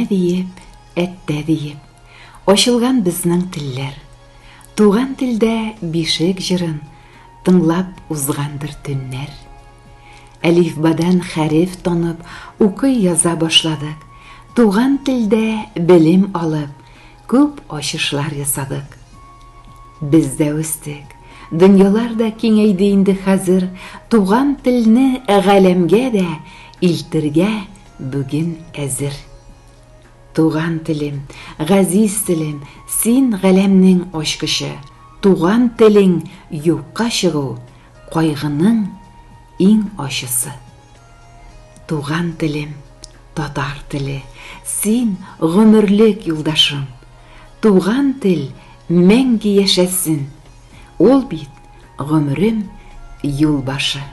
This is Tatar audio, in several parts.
диеп, әттә диеп, ачылган безнең телләр. Туган телдә бишек җырын тыңлап узгандыр төннәр. Әлифбадан хәреф танып, укый яза башладык. Туган телдә белем алып, күп ачышлар ясадык. Без дә үстек, дөньялар да киңәйде инде хәзер. Туган телне галәмгә дә илтергә бүген әзер. Туган телем, газиз телем, син галәмнең ачкычы. Туган телең юкка чыгу, кайгының иң ачысы. Туган телем, татар теле, син гомерлек юлдашым. Туган тел мәңге яшәсен, ул бит гомрем юлбашы.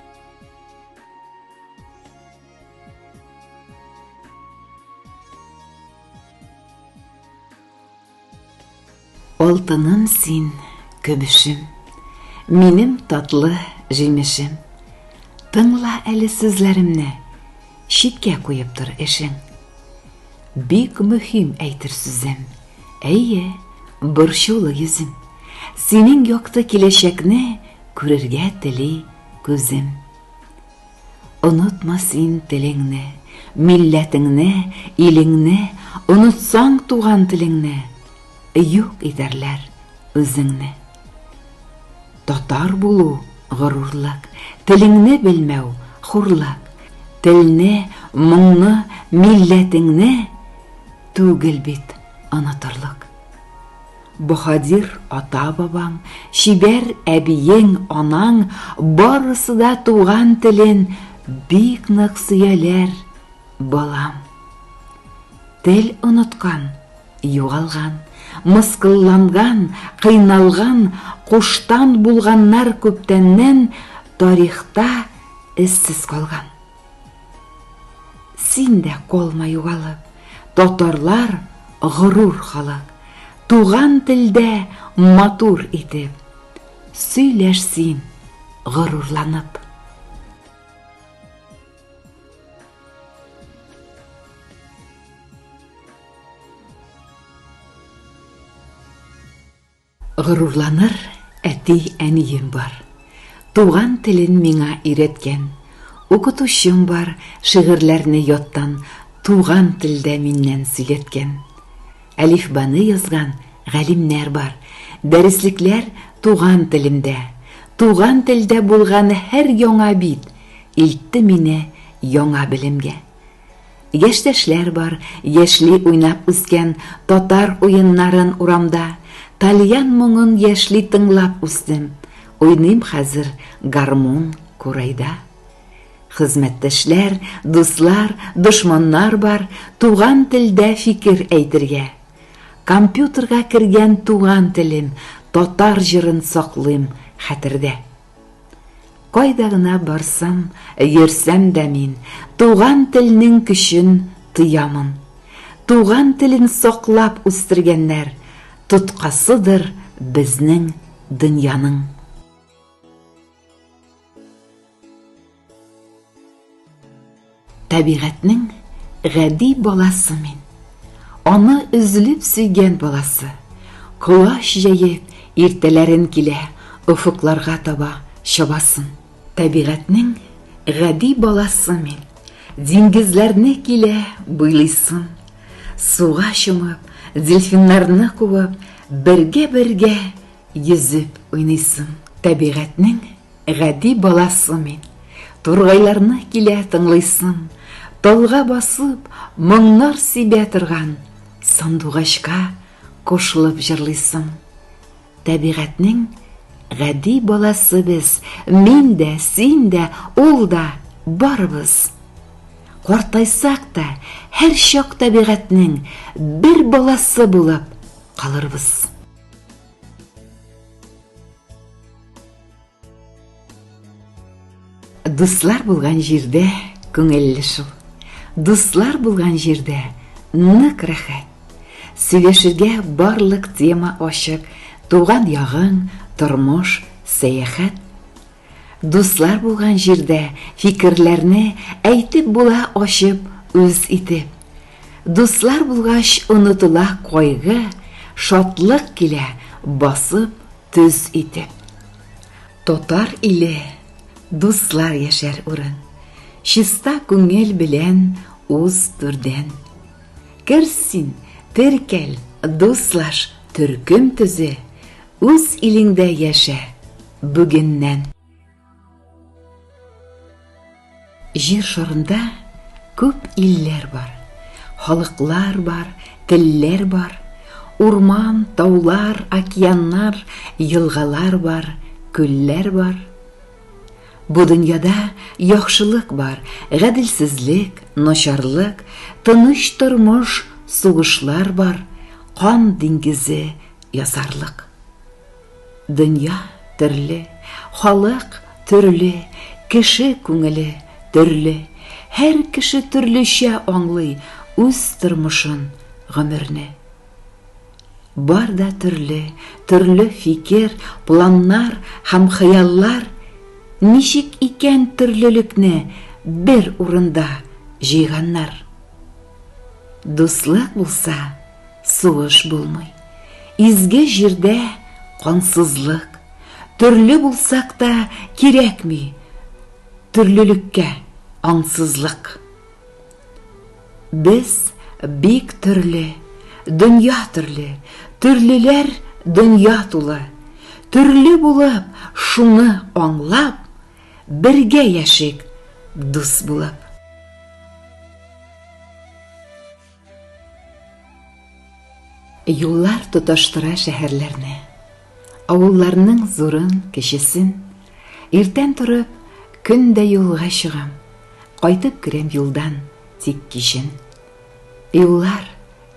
Алтыным син, көбешем, минем татлы җимешем. Тыңла әле сүзләремне, читкә куеп тор эшең. Бик мөһим әйтер сүзем, әйе, борчулы йөзем. Синең якты киләчәкне күрергә тели күзем. Онытма син телеңне, милләтеңне, илеңне, онытсаң туган телеңне, юк итәрләр үзеңне. Татар булу горурлык, телеңне белмәү хурлык. Телне, моңны, милләтеңне түгел бит онытырлык. Баһадир ата-бабаң, шибәр әбиең, анаң, барысы да туган телен бик нык сөяләр, балам. Тел оныткан, югалган, мыскылланган, кыйналган, куштан булганнар күптәннән тарихта эзсез калган. Син дә калма югалып, татарлар горур халык. Туган телдә матур итеп, сөйләш син горурланып. Горурланыр әти-әнием бар. Туган телен миңа өйрәткән. Укытучым бар, шигырьләрне яттан туган телдә миннән сөйләткән. Әлифбаны язган галимнәр бар. Дәреслекләр туган телемдә. Туган телдә булган һәр яңа бит илтте мине яңа белемгә. Яшьтәшләр бар, яшьли уйнап үскән татар уеннарын урамда. Тальян моңын яшьли тыңлап үстем. Уйныйм хәзер гармун курайда. Хезмәттәшләр, дуслар, дошманнар бар, туган телдә фикер әйтергә. Компьютерга кергән туган телем, татар җырын саклыйм хәтердә. Кайда гына барсам, йөрсәм дә мин, туган телнең көчен тоямын. Туган телен саклап үстергәннәр, тоткасыдыр безнең дөньяның. Табигатьнең гади баласы мин. Аны үзлеп сөйгән баласы. Куаш җәеп, иртәләрен килә, уфукларга таба чабасын. Табигатьнең гади баласы мин. Диңгезләрне килә буйлыйсын. Суга чумып, дельфиннарны куып, бергә-бергә йөзеп уйныйсын. Табигатьнең гади баласы мин. Тургайларны килә тыңлыйсын. Талга басып, моңнар сибә торган сандугачка кушылып җырлыйсын. Табигатьнең гади баласы без, мин дә, син дә, ул да, барыбыз. Картайсак та, һәр чак табигатьнең бер баласы булып калырбыз. Дуслар булган җирдә күңелле шул. Дуслар булган җирдә нык рәхәт. Сөйләшергә барлык тема ачык, туган ягың, тормыш, сәяхәт. Дуслар булган җирдә фикерләрне әйтеп була ачып үз итеп. Дуслар булгач онытыла кайгы, шатлык килә басып төз итеп. Тотар иле дуслар яшәр урын, чиста күңел белән уз түрдән. Керсин, теркәл, дуслаш, төркем төзе, үз илеңдә яшә бүгеннән. Җир шарында күп илләр бар, халыклар бар, телләр бар, урман, таулар, океаннар, елгалар бар, күлләр бар. Бу дөньяда яхшылык бар, гаделсезлек, начарлык, тыныч тормыш, сугышлар бар, кан диңгезе, ясарлык. Дөнья төрле, халык төрле, кеше күңеле төрле, һәр кеше төрлечә аңлый үз тормышын, гомерне. Бар да төрле фикер, планнар һәм хыяллар, ничек икән төрлелекне бер урында җыйганнар. Дуслык булса, сугыш булмый. Изге җирдә кансызлык, төрле булсак та кирәкми төрлелеккә аңсызлык. Без бик төрле, дөнья төрле, төрлеләр дөнья тулы. Төрле булып, шуны аңлап, бергә яшик дус булып. Юллар тоташтыра шәһәрләрне, авылларның зурын, кечесен. Иртән торып, көндә юлга чыгам, кайтып керәм юлдан тик кичен. Юллар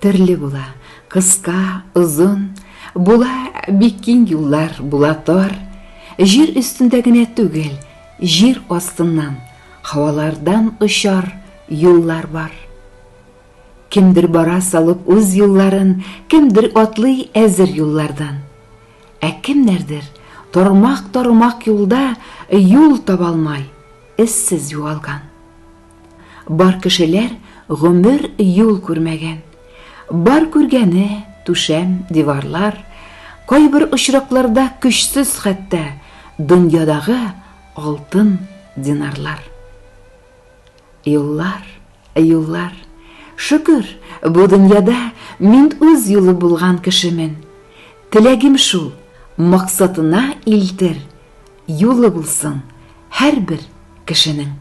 төрле була, кыска, озын, була бик киң юллар, була тар. Җир өстендә генә түгел, җир астыннан, һавалардан очар юллар бар. Кемдер бара салып үз юлларын, кемдер атлый әзер юллардан. Кемнәрдер тормак юлда юл табалмай, эзсез югалган. Бар кешеләр гомер юл күрмәгән. Бар күргәне түшәм, диварлар, кайбер очракларда көчсез хәтта дөньядагы алтын динарлар. Юллар, юллар, шөкер, бу дөньяда мин үз юлы булган кешемен. Теләгем шул, максатына илтер, юлы булсын һәрбер кешенең.